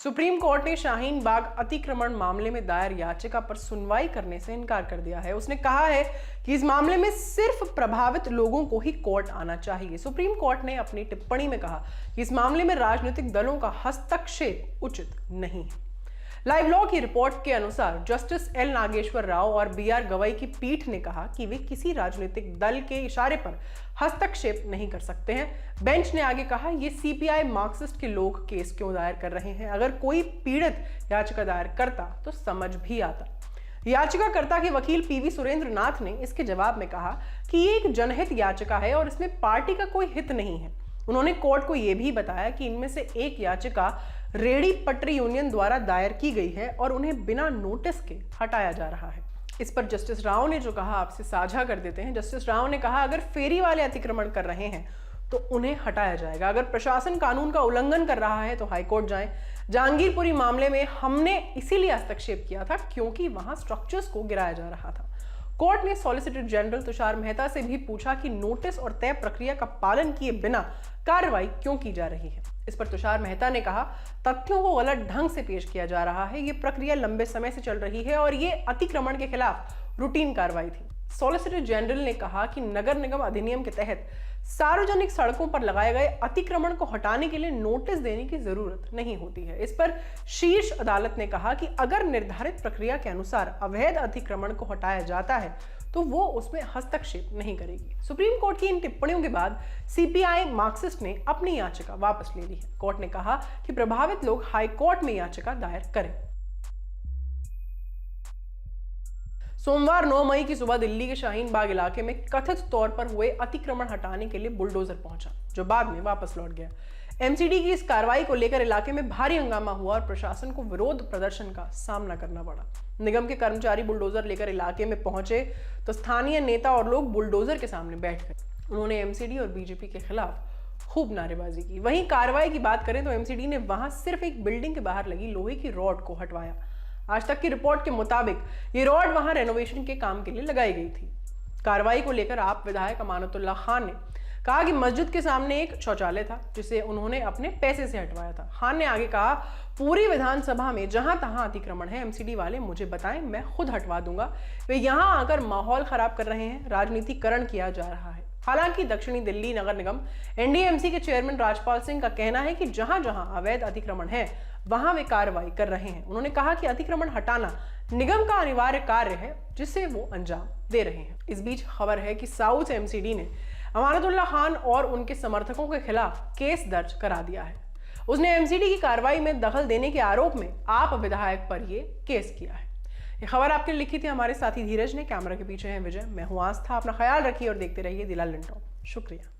Supreme court ने शाहीन बाग अतिक्रमण मामले में दायर याचिका पर सुनवाई करने से इनकार कर दिया है। उसने कहा है कि इस मामले में सिर्फ प्रभावित लोगों को ही कोर्ट आना चाहिए। सुप्रीम कोर्ट ने अपनी टिप्पणी में कहा कि इस मामले में राजनीतिक दलों का हस्तक्षेप उचित नहीं है। लाइव लॉ की रिपोर्ट के अनुसार जस्टिस एल नागेश्वर राव और बीआर गवई की पीठ ने कहा कि वे किसी राजनीतिक दल के इशारे पर हस्तक्षेप नहीं कर सकते हैं। बेंच ने आगे कहा, ये सीपीआई मार्क्सिस्ट के लोग केस क्यों दायर कर रहे हैं? अगर कोई पीड़ित याचिका दायर करता तो समझ भी आता। याचिकाकर्ता के वकील पीवी सुरेंद्र नाथ ने इसके जवाब में कहा कि ये एक जनहित याचिका है और इसमें पार्टी का कोई हित नहीं है। उन्होंने कोर्ट को यह भी बताया कि इनमें से एक याचिका रेडी पटरी यूनियन द्वारा दायर की गई है और उन्हें बिना नोटिस के हटाया जा रहा है। इस पर जस्टिस राव ने जो कहा आपसे साझा कर देते हैं। जस्टिस राव ने कहा, अगर फेरी वाले अतिक्रमण कर रहे हैं तो उन्हें हटाया जाएगा। अगर प्रशासन कानून का उल्लंघन कर रहा है तो हाईकोर्ट जाएं। जहांगीरपुरी मामले में हमने इसीलिए हस्तक्षेप किया था क्योंकि वहां स्ट्रक्चर्स को गिराया जा रहा था। कोर्ट ने सॉलिसिटर जनरल तुषार मेहता से भी पूछा कि नोटिस और तय प्रक्रिया का पालन किए बिना कार्रवाई क्यों की जा रही है। इस पर तुषार मेहता ने कहा, तथ्यों को गलत ढंग से पेश किया जा रहा है। ये प्रक्रिया लंबे समय से चल रही है और ये अतिक्रमण के खिलाफ रूटीन कार्रवाई थी। सॉलिसिटर जनरल ने कहा कि नगर निगम अधिनियम के तहत सार्वजनिक सड़कों पर लगाए गए अतिक्रमण को हटाने के लिए नोटिस देने की जरूरत नहीं होती है। इस पर शीर्ष अदालत ने कहा कि अगर निर्धारित प्रक्रिया के अनुसार अवैध अतिक्रमण को हटाया जाता है तो वो उसमें हस्तक्षेप नहीं करेगी। सुप्रीम कोर्ट की इन टिप्पणियों के बाद सीपीआई मार्क्सिस्ट ने अपनी याचिका वापस ले ली है। कोर्ट ने कहा कि प्रभावित लोग हाई कोर्ट में याचिका दायर करें। सोमवार 9 मई की सुबह दिल्ली के शाहीन बाग इलाके में कथित तौर पर हुए अतिक्रमण हटाने के लिए बुलडोजर पहुंचा, जो बाद में वापस लौट गया। एमसीडी की इस कार्रवाई को लेकर इलाके में भारी हंगामा हुआ और प्रशासन को विरोध प्रदर्शन का सामना करना पड़ा। निगम के कर्मचारी बुलडोजर लेकर इलाके में पहुंचे तो स्थानीय नेता और लोग बुलडोजर के सामने बैठ गए। उन्होंने एमसीडी और बीजेपी के खिलाफ खूब नारेबाजी की। वहीं कार्रवाई की बात करें तो एमसीडी ने वहां सिर्फ एक बिल्डिंग के बाहर लगी लोहे की रॉड को हटवाया। आज तक की रिपोर्ट के मुताबिक ये रॉड वहां रेनोवेशन के काम के लिए लगाई गई थी। कार्रवाई को लेकर आप विधायक अमानतुल्लाह खान ने कहा कि मस्जिद के सामने एक शौचालय था जिसे उन्होंने अपने पैसे से हटवाया था। खान ने आगे कहा, पूरी विधानसभा में जहां तहां अतिक्रमण है, एमसीडी वाले मुझे बताएं, मैं खुद हटवा दूंगा। वे यहां आकर माहौल खराब कर रहे हैं, राजनीतिकरण किया जा रहा है। हालांकि दक्षिणी दिल्ली नगर निगम एनडीएमसी के चेयरमैन राजपाल सिंह का कहना है कि जहां जहां अवैध अतिक्रमण है वहां वे कार्रवाई कर रहे हैं। उन्होंने कहा कि अतिक्रमण हटाना निगम का अनिवार्य कार्य है जिसे वो अंजाम दे रहे हैं। इस बीच खबर है कि साउथ एमसीडी ने अमानतुल्लाह खान और उनके समर्थकों के खिलाफ केस दर्ज करा दिया है। उसने एमसीडी की कार्रवाई में दखल देने के आरोप में आप विधायक पर यह केस किया है। ये खबर आपके लिए लिखी थी हमारे साथी धीरज ने। कैमरा के पीछे है विजय, मैं हूं आस्था। अपना ख्याल रखिए और देखते रहिए दी लाल लैंड टॉप। शुक्रिया।